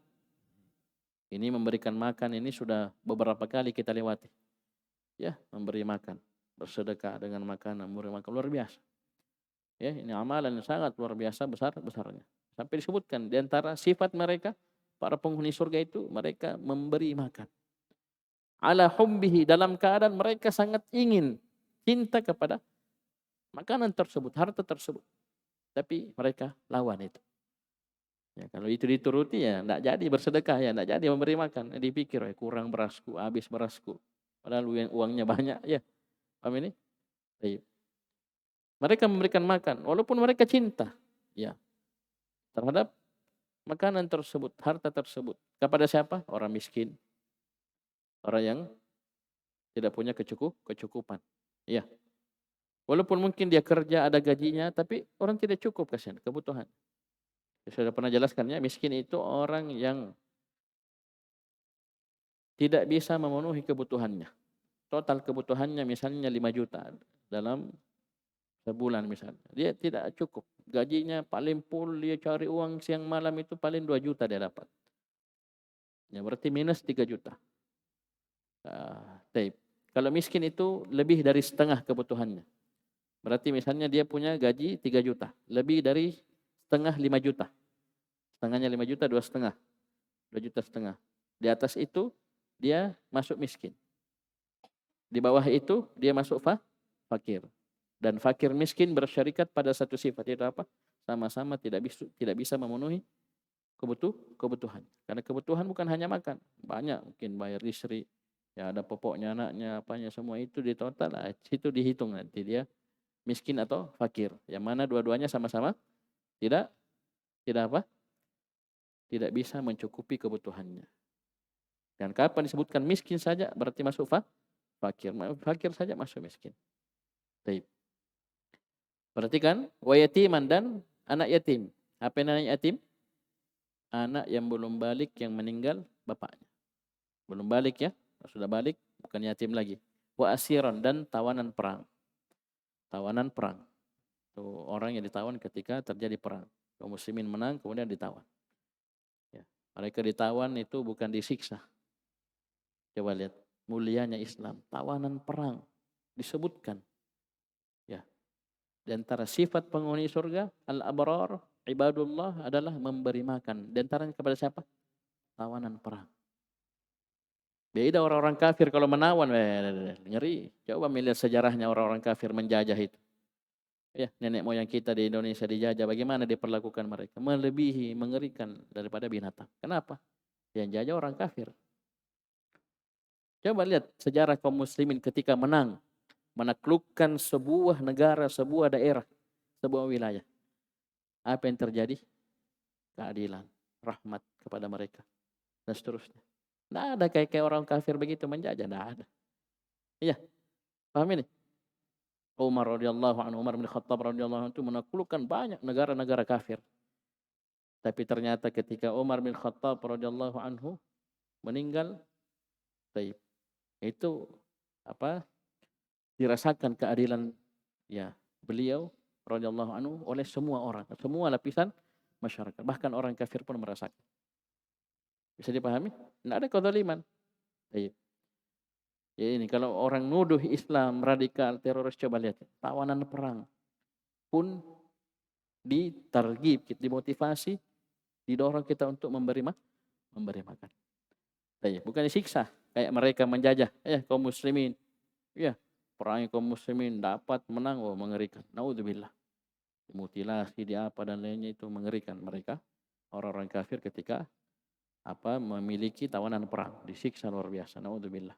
Ini memberikan makan ini sudah beberapa kali kita lewati. Ya, memberi makan, bersedekah dengan makanan, memberi makan luar biasa. Ya, ini amalan yang sangat luar biasa besarnya. Sampai disebutkan di antara sifat mereka para penghuni surga itu mereka memberi makan. Ala hubbihi, dalam keadaan mereka sangat ingin cinta kepada makanan tersebut, harta tersebut. Tapi mereka lawan itu. Ya, kalau itu dituruti ya enggak jadi bersedekah, ya enggak jadi memberi makan. Dipikir kurang berasku, habis berasku. Padahal uangnya banyak ya. Paham ini? Baik. Mereka memberikan makan walaupun mereka cinta ya terhadap makanan tersebut, harta tersebut. Kepada siapa? Orang miskin. Orang yang tidak punya kecukupan. Ya. Walaupun mungkin dia kerja ada gajinya, tapi orang tidak cukup kasihan kebutuhan. Saya sudah pernah jelaskan ya, miskin itu orang yang tidak bisa memenuhi kebutuhannya. Total kebutuhannya misalnya 5 juta dalam sebulan misalnya. Dia tidak cukup. Gajinya paling full, dia cari uang siang malam itu paling 2 juta dia dapat. Ya berarti minus 3 juta. Kalau miskin itu lebih dari setengah kebutuhannya. Berarti misalnya dia punya gaji 3 juta. Lebih dari setengah 5 juta. Setengahnya 5 juta, 2,5. 2 juta setengah. Di atas itu dia masuk miskin. Di bawah itu dia masuk fakir. Dan fakir miskin bersyarikat pada satu sifat, yaitu apa? Sama-sama tidak bisa memenuhi kebutuhan. Karena kebutuhan bukan hanya makan. Banyak, mungkin bayar istri, ya ada popoknya, anaknya, apanya, semua itu di total, itu dihitung nanti dia miskin atau fakir. Yang mana dua-duanya sama-sama tidak apa? Tidak bisa mencukupi kebutuhannya. Dan kapan disebutkan miskin saja berarti masuk fakir. Fakir saja masuk miskin. Baik. Perhatikan, wa yatiman, dan anak yatim. Apa yang anak yatim? Anak yang belum balik yang meninggal bapaknya. Belum balik ya, sudah balik bukan yatim lagi. Wa asiran, dan tawanan perang. Tawanan perang. Itu orang yang ditawan ketika terjadi perang. Kaum muslimin menang kemudian ditawan. Ya. Mereka ditawan itu bukan disiksa. Coba lihat mulianya Islam, tawanan perang disebutkan. Ya. Di antara sifat penghuni surga al-abrar ibadullah adalah memberi makan. Di antaranya kepada siapa? Tawanan perang. Beda orang-orang kafir kalau menawan, ngeri. Coba melihat sejarahnya orang-orang kafir menjajah itu. Ya, nenek moyang kita di Indonesia dijajah, bagaimana diperlakukan mereka? Melebihi, mengerikan daripada binatang. Kenapa? Yang jajah orang kafir. Coba lihat sejarah kaum muslimin ketika menang, menaklukkan sebuah negara, sebuah daerah, sebuah wilayah. Apa yang terjadi? Keadilan, rahmat kepada mereka, dan seterusnya. Tidak ada kayak orang kafir begitu menjajah, tidak ada. Iya, paham ini? Umar radhiyallahu anhu, Umar bin Khattab radhiyallahu anhu itu menaklukkan banyak negara-negara kafir. Tapi ternyata ketika Umar bin Khattab radhiyallahu anhu meninggal, itu apa? Dirasakan keadilan ya beliau radhiyallahu anhu oleh semua orang, semua lapisan masyarakat, bahkan orang kafir pun merasakan. Bisa dipahami? Tidak ada kezaliman. Baik. Ya ini kalau orang nuduh Islam radikal, teroris, coba lihat tawanan perang pun ditargib, dimotivasi, didorong kita untuk memberi makan. Baik. Bukan disiksa kayak mereka menjajah kaum muslimin. Ya, perang kaum muslimin dapat menang, mengerikan. Naudzubillah. Mutilasi di apa dan lainnya itu mengerikan mereka. Orang-orang kafir ketika memiliki tawanan perang, disiksa luar biasa. Naudzubillah.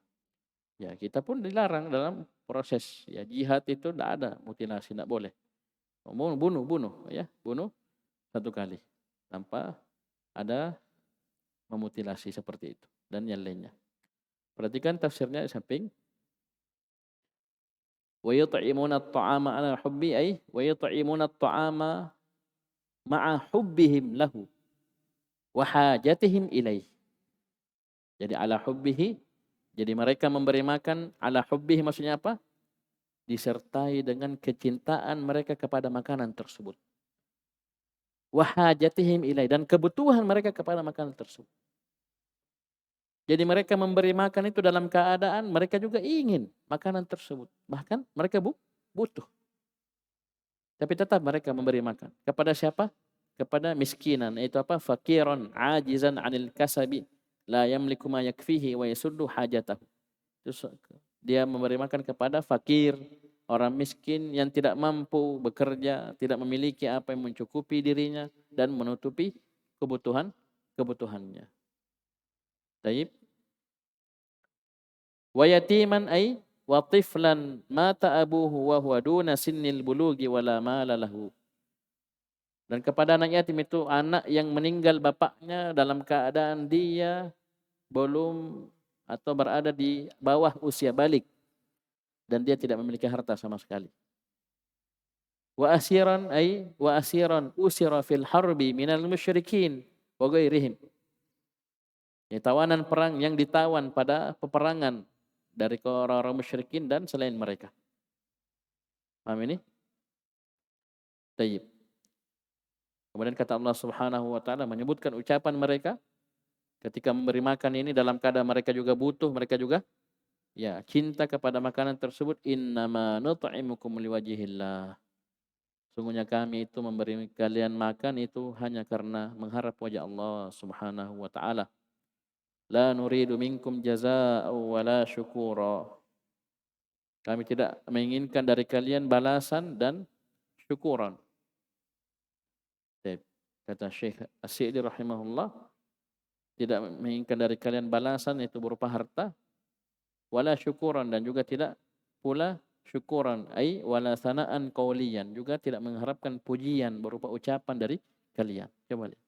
Ya, kita pun dilarang dalam proses ya jihad itu tidak ada mutilasi, tidak boleh. Bunuh satu kali tanpa ada memutilasi seperti itu dan yang lainnya. Perhatikan tafsirnya di samping wa yut'imuna at-ta'ama 'ala hubbi ay wa yut'imuna at-ta'ama ma'a hubbihim lahu wa hajatihim ilaih. Jadi ala hubbihi, jadi mereka memberi makan ala hubbihi maksudnya apa? Disertai dengan kecintaan mereka kepada makanan tersebut. Wa hajatihim ilaih, dan kebutuhan mereka kepada makanan tersebut. Jadi mereka memberi makan itu dalam keadaan mereka juga ingin makanan tersebut. Bahkan mereka butuh. Tapi tetap mereka memberi makan. Kepada siapa? Kepada miskinan. Itu apa? Fakiran ajizan anil kasabi. La yamliku ma yakfihi wa yasuddu hajatahu. Dia memberi makan kepada fakir. Orang miskin yang tidak mampu bekerja. Tidak memiliki apa yang mencukupi dirinya. Dan menutupi kebutuhannya. Taib. Wa yatiman ay wa tiflan mata abuhu wa huwa duna sinnil bulugi wala mala lahu. Dan kepada anak yatim itu anak yang meninggal bapaknya dalam keadaan dia belum atau berada di bawah usia balik dan dia tidak memiliki harta sama sekali. Wa asiran ay wa asiran usira fil harbi minal musyrikin wa ghairihim. Ya, tawanan perang yang ditawan pada peperangan dari orang-orang musyrikin dan selain mereka. Paham ini? Tayyib. Kemudian kata Allah Subhanahu wa taala menyebutkan ucapan mereka ketika memberi makan ini dalam keadaan mereka juga butuh, mereka juga ya cinta kepada makanan tersebut. Innama nut'imukum liwajhillah. Sungguhnya kami itu memberi kalian makan itu hanya karena mengharap wajah Allah Subhanahu wa taala. La nuridu minkum jazaa'an wala syukura. Kami tidak menginginkan dari kalian balasan dan syukuran. Kata Syekh As-Sa'di rahimahullah, tidak menginginkan dari kalian balasan itu berupa harta, wala syukuran, dan juga tidak pula syukuran, ai wala sana'an qauliyan, juga tidak mengharapkan pujian berupa ucapan dari kalian. Coba lihat.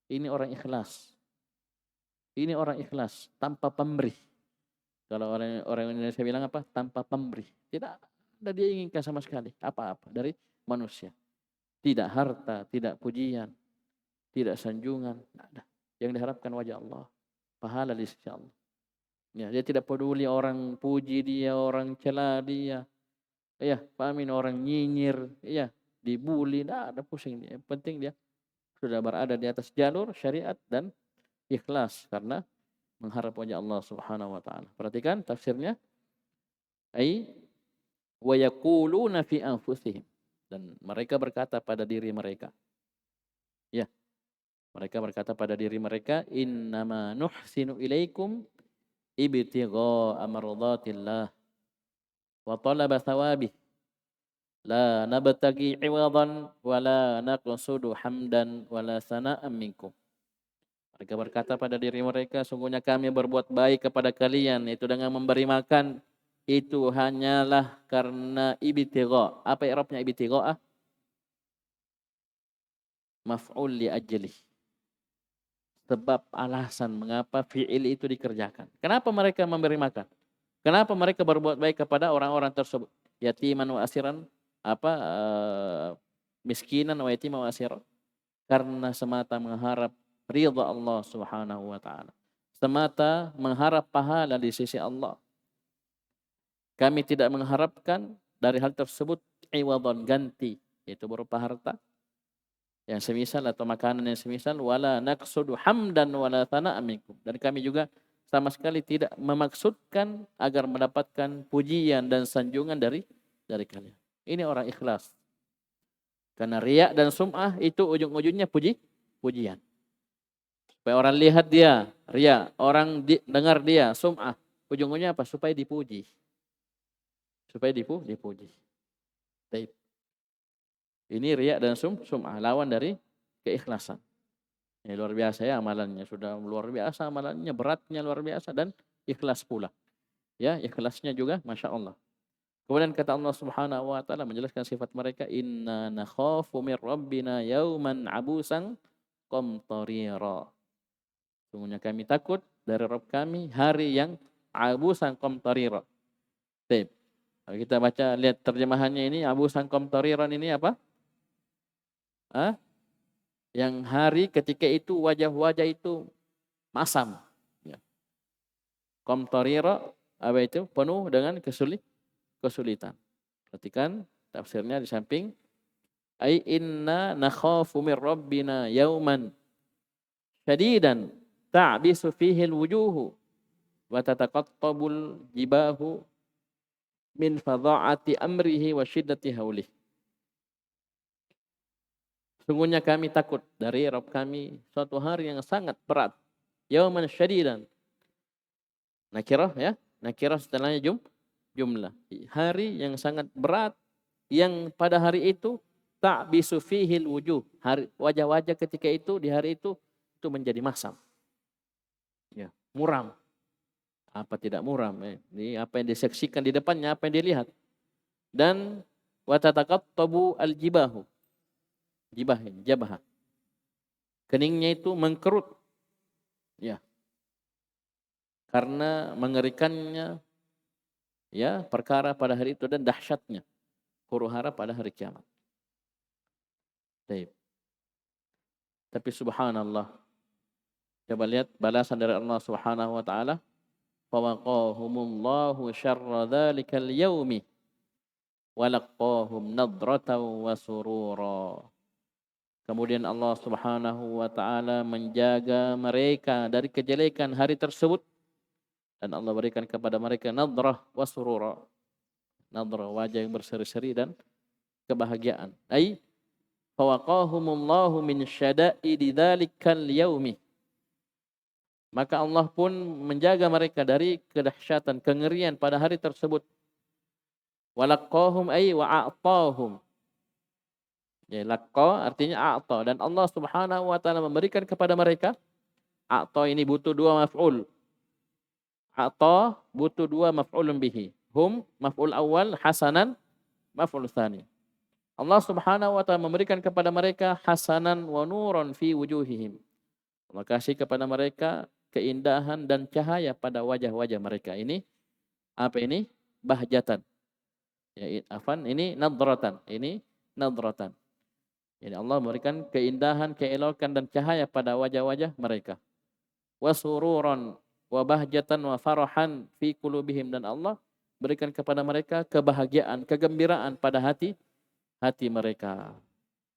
Ini orang ikhlas. Ini orang ikhlas, tanpa pemberi. Kalau orang Indonesia bilang apa? Tanpa pemberi. Tidak ada dia inginkan sama sekali apa-apa dari manusia. Tidak harta, tidak pujian, tidak sanjungan, tidak ada. Yang diharapkan wajah Allah, pahala di sisi Allah. Ya, dia tidak peduli orang puji dia, orang cela dia. Ya, pahamin orang nyinyir, ya, dibully, tidak ada pusing dia. Yang penting dia sudah berada di atas jalur syariat dan ikhlas karena mengharap wajah Allah Subhanahu wa taala. Perhatikan tafsirnya, ai wa yaquluna fi anfusihim, dan mereka berkata pada diri mereka. Ya, mereka berkata pada diri mereka, innama nuhsinu ilaikum ibtigha'a mardatillah wa talaba thawabih la nabtagi iwadan wa la naqsudu hamdan wa la sana'an minkum. Mereka berkata pada diri mereka, sungguhnya kami berbuat baik kepada kalian, itu dengan memberi makan, itu hanyalah karena ibtigha. Apa i'rabnya ibtigha? Maf'ul li ajli. Sebab alasan mengapa fi'il itu dikerjakan. Kenapa mereka memberi makan? Kenapa mereka berbuat baik kepada orang-orang tersebut? Yatiman wa asiran, miskinan wa yatiman wa asiran. Karena semata mengharap ridha Allah Subhanahu wa taala. Semata mengharap pahala di sisi Allah. Kami tidak mengharapkan dari hal tersebut iwadon, ganti, yaitu berupa harta yang semisal atau makanan yang semisal, wala naqsudu hamdan wala thana'an minkum, dan kami juga sama sekali tidak memaksudkan agar mendapatkan pujian dan sanjungan dari kalian. Ini orang ikhlas. Karena riya dan sum'ah itu ujung-ujungnya pujian. Supaya orang lihat dia, riya, orang dengar dia, sum'ah, ujung-ujungnya apa? Supaya dipuji. Supaya dipuji. Baik. Ini riya dan sum'ah, lawan dari keikhlasan. Ini luar biasa ya amalannya, sudah luar biasa amalannya, beratnya luar biasa, dan ikhlas pula. Ya, ikhlasnya juga Masya Allah. Kemudian kata Allah Subhanahu wa taala menjelaskan sifat mereka, inna nakhafu min rabbina yauman abusan qamtarira. Sungguhnya kami takut dari Rabb kami hari yang abusan qamtarira. Baik. Kalau kita baca, lihat terjemahannya ini, abusan qamtariran ini apa? Yang hari ketika itu wajah-wajah itu masam. Ya. Qamtarira apa itu? Penuh dengan kesulitan. Perhatikan tafsirnya di samping, ai inna nakhafu min rabbina yauman syadidan ta'bisu fihi alwujuhu wa tataqattabul jibahu min fadha'ati amrihi wa syiddati haulih. Sungguhnya kami takut dari Rabb kami suatu hari yang sangat berat. Yauman syadidan. Nakirah ya. Nakirah setelahnya jumlah. Hari yang sangat berat, yang pada hari itu ta'bisu fihil wujuh. Wajah-wajah ketika itu, di hari itu menjadi masam. Ya, muram. Apa tidak muram? Ini apa yang disaksikan di depannya, apa yang dilihat. Dan wa tataqattabu al-jibahu. Jabah. Keningnya itu mengkerut. Ya. Karena mengerikannya ya perkara pada hari itu dan dahsyatnya huru-hara pada hari kiamat. Baik. Tapi subhanallah. Coba lihat balasan dari Allah Subhanahu wa taala. Fawaqahumullahu syarra dzalikal yaumi wa laqahum nadratan wa surura. Kemudian Allah Subhanahu wa taala menjaga mereka dari kejelekan hari tersebut, dan Allah berikan kepada mereka nadrah wa surura. Nadrah, wajah yang berseri-seri dan kebahagiaan. Ai fawaqahumullahu min syada'idi dzalikal yaumi. Maka Allah pun menjaga mereka dari kedahsyatan, kengerian pada hari tersebut. Walaqahum ai wa a'tahum. Ya, laqqa artinya a'ta, dan Allah Subhanahu wa taala memberikan kepada mereka. A'ta ini butuh dua maf'ul. A'ta butuh dua maf'ulun bihi. Hum maf'ul awal, hasanan maf'ul tsani. Allah Subhanahu wa taala memberikan kepada mereka hasanan wa nuran fi wujuhihim. Allah kasih kepada mereka keindahan dan cahaya pada wajah-wajah mereka. Ini apa ini? Bahjatan. Ya, ini nadratan. Ini nadratan. Jadi Allah memberikan keindahan, keelokan dan cahaya pada wajah-wajah mereka. Wa sururan wa bahjatan wa farahan fi qulubihim, dan Allah berikan kepada mereka kebahagiaan, kegembiraan pada hati mereka.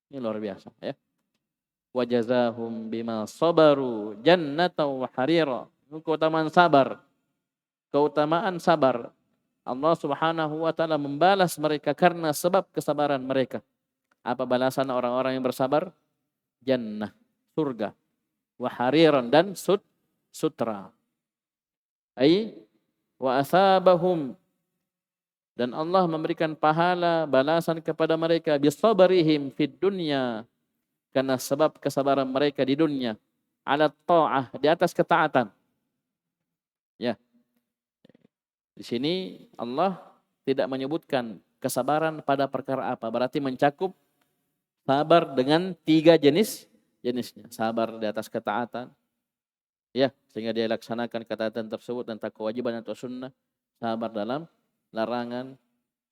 Ini luar biasa ya. wa jazahum bima sabaru jannatan wa harira. Keutamaan sabar. Keutamaan sabar. Allah Subhanahu wa taala membalas mereka karena sebab kesabaran mereka. Apa balasan orang-orang yang bersabar? Jannah, surga. Wa hariran, dan sutra. Ai wa asabahum, dan Allah memberikan pahala balasan kepada mereka bisabarihim fid dunya, karena sebab kesabaran mereka di dunia, ala ta'ah, di atas ketaatan. Ya. Di sini Allah tidak menyebutkan kesabaran pada perkara apa, berarti mencakup sabar dengan 3 jenisnya. Sabar di atas ketaatan, ya, sehingga dia laksanakan ketaatan tersebut dan tak kewajiban atau sunnah. Sabar dalam larangan,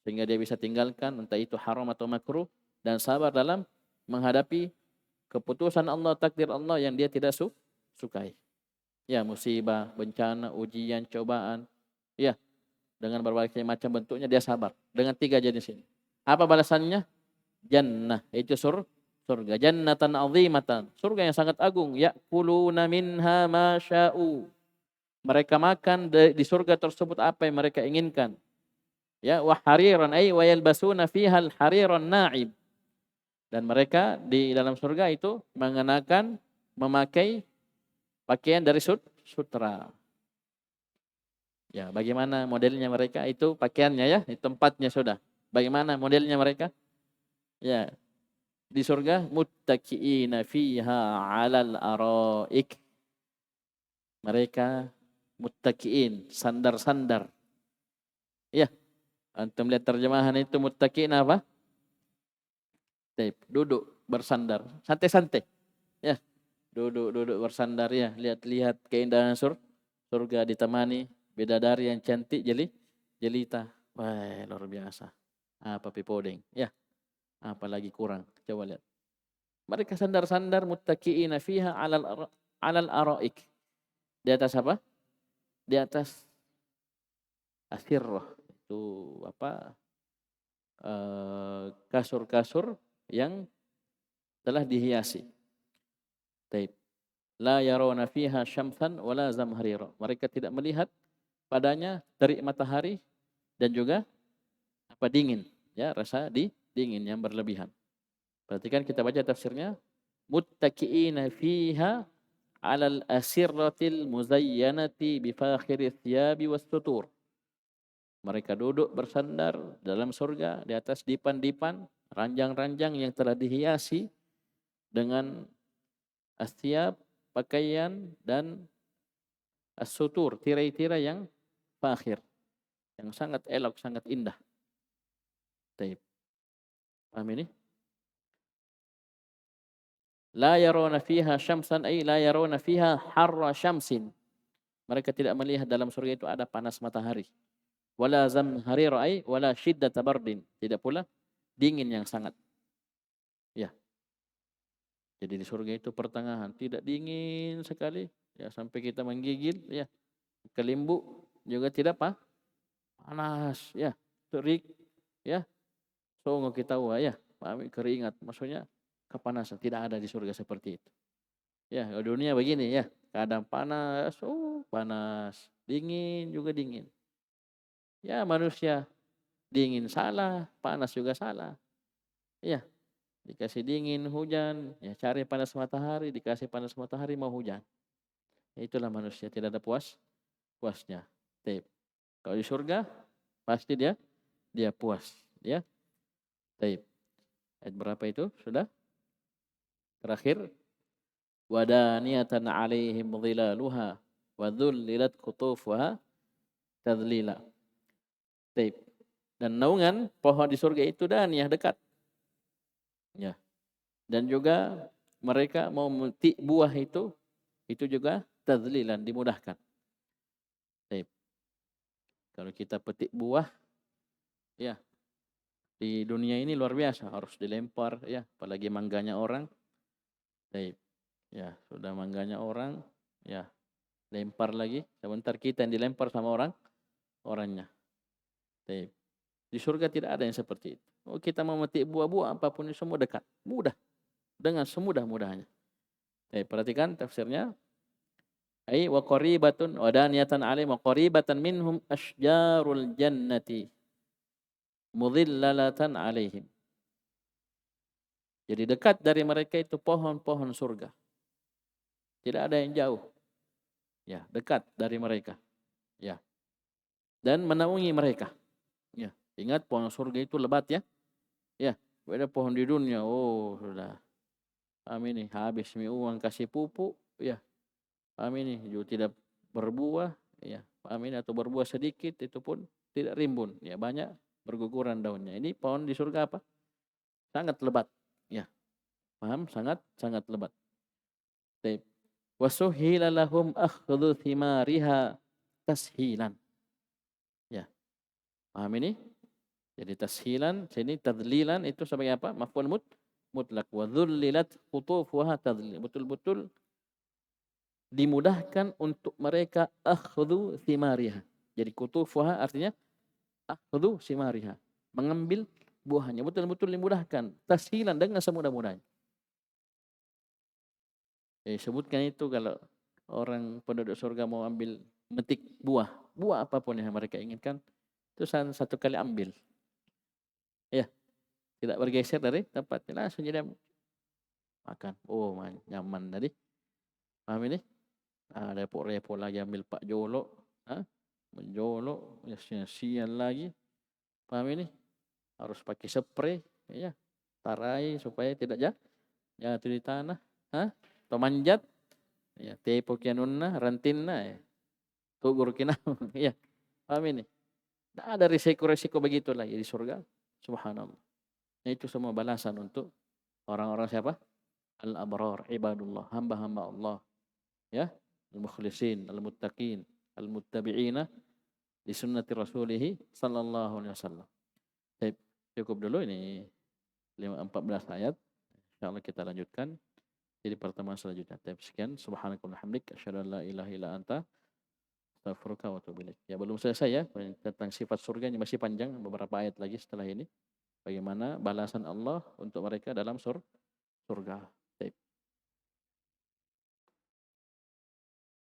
sehingga dia bisa tinggalkan entah itu haram atau makruh. Dan sabar dalam menghadapi keputusan Allah, takdir Allah yang dia tidak sukai. Ya, musibah, bencana, ujian, cobaan. Ya, dengan berbagai macam bentuknya dia sabar. Dengan 3 jenis ini. Apa balasannya? Jannah, itu surga. Jannatan azimatan, surga yang sangat agung. Ya'kuluna minha ma sya'u. Mereka makan di surga tersebut apa yang mereka inginkan. Ya, wa hariran ay wa yalbasuna fiha al-hariran na'ib. Dan mereka di dalam surga itu memakai pakaian dari sutra. Ya, bagaimana modelnya mereka itu pakaiannya, ya, di tempatnya sudah. Bagaimana modelnya mereka? Ya, di surga muttaqiina fiha 'alal araik. Mereka muttaqiin, sandar-sandar. Ya, antum lihat terjemahan itu muttaqiin apa? Duduk bersandar, santai-santai. Ya, duduk bersandar, ya, lihat-lihat keindahan surga ditemani bidadari yang cantik jelita. Wah, luar biasa. Apa pipodeng, ya. Apalagi kurang. Coba lihat. Mereka sandar-sandar muttaqiina fiha 'alal araik. Di atas apa? Di atas asirrah. Itu apa? Kasur-kasur yang telah dihiasi. Taib. La yarawna fiha syamsan wala zamharira. Mereka tidak melihat padanya terik matahari dan juga apa, dingin, ya, rasa dingin yang berlebihan. Perhatikan, kita baca tafsirnya. Muttaqiina fiha 'alal asirratil muzayyanati bi fakhiri thiyabi was sutur. Mereka duduk bersandar dalam surga di atas dipan-dipan, ranjang-ranjang yang telah dihiasi dengan astyab, pakaian, dan as-sutur, tirai-tirai yang fakhir, yang sangat elok, sangat indah. Taib. Paham ini? La yarawna fiha syamsan ay la yarawna fiha harra syamsin. Mereka tidak melihat dalam surga itu ada panas matahari. Wala zamharira ay wala shiddata bardin. Tidak pula dingin yang sangat. Ya. Jadi di surga itu pertengahan tidak dingin sekali, ya, sampai kita menggigil, ya. Kelimbu juga tidak panas, ya. Terik, ya. Songo kita ya, pahami, keringat, maksudnya kepanasan tidak ada di surga seperti itu. Ya, di dunia begini, ya. Kadang panas, panas, dingin juga dingin. Ya, manusia dingin salah, panas juga salah. Ya, dikasih dingin hujan, ya cari panas matahari, dikasih panas matahari mau hujan. Ya, itulah manusia, tidak ada puasnya. Taib. Kalau di surga pasti dia puas, ya. Taib. Ayat berapa itu? Sudah? Terakhir. Wadaniyatan 'alaihim dhilaluha wa dhullilat qutufuha tadlila. Taib. Dan naungan pohon di surga itu daniyah, dekat. Ya. Dan juga mereka mau memetik buah itu juga tadlilan, dimudahkan. Taib. Kalau kita petik buah, ya, di dunia ini luar biasa, harus dilempar, ya, apalagi mangganya orang. Taib. Ya, sudah mangganya orang, ya, lempar lagi, sebentar kita yang dilempar sama orangnya. Taib. Di surga tidak ada yang seperti itu. Oh, kita mau memetik buah-buah apapun itu semua dekat, mudah, dengan semudah-mudahnya. Perhatikan tafsirnya. Ai wa qaribatun wa daniyatan alaihim wa qaribatan minhum asjarul jannati mudhillalatan alaihim. Jadi dekat dari mereka itu pohon-pohon surga. Tidak ada yang jauh. Ya, dekat dari mereka. Ya. Dan menaungi mereka. Ya. Ingat pohon surga itu lebat ya. Ya, beda pohon di dunia. Oh, sudah. Amin nih, habis mi uang kasih pupuk, ya. Amin nih, juga tidak berbuah, ya. Amin atau berbuah sedikit itu pun tidak rimbun, ya, banyak berguguran daunnya. Ini pohon di surga apa? Sangat lebat, ya. Paham? Sangat sangat lebat. Baik. Wasuhila lahum akhdhu thimariha tashilan. Ya. Paham ini? Jadi tashilan, sini tadlilan itu sebagai apa? Maf'ul mutlak. Wa dhullilat qutufuha tadlil. Betul-betul dimudahkan untuk mereka akhdhu thimariha. Jadi qutufuha artinya akhdhu thimariha. Mengambil buahnya. Betul-betul dimudahkan. Tashilan dengan semudah-mudahnya. Sebutkan itu kalau orang penduduk surga mau ambil metik buah. Buah apapun yang mereka inginkan. Itu satu kali ambil. Ya. Tidak bergeser dari tempatnya. Langsung jadi makan. Oh, nyaman tadi. Paham ini? Repot-repot lagi ambil Pak Jolo. Menjolok. Sial lagi. Paham ini? Harus pakai spray. Ya. Tarai supaya tidak jatuh di tanah. Atau manjat. Ya. Tepo kianunna. Rantinna. Ya. Tugur kina. Ya. Paham ini? Tidak ada risiko-risiko begitu lagi di surga. Subhanallah. Itu semua balasan untuk orang-orang siapa? Al-abrar, ibadullah, hamba-hamba Allah. Ya, al-mukhlisin, al-muttaqin, al-muttabi'ina li sunnati rasulih sallallahu alaihi wasallam. Baik, cukup dulu ini 14 ayat. Insyaallah kita lanjutkan di pertemuan selanjutnya. Sekian, subhanakallahumma hamdik, asyhadu an la ilaha illa anta, astaghfiruka wa atubu ilaik. Ya, belum selesai ya tentang sifat surganya, masih panjang beberapa ayat lagi setelah ini. Bagaimana balasan Allah untuk mereka dalam surga.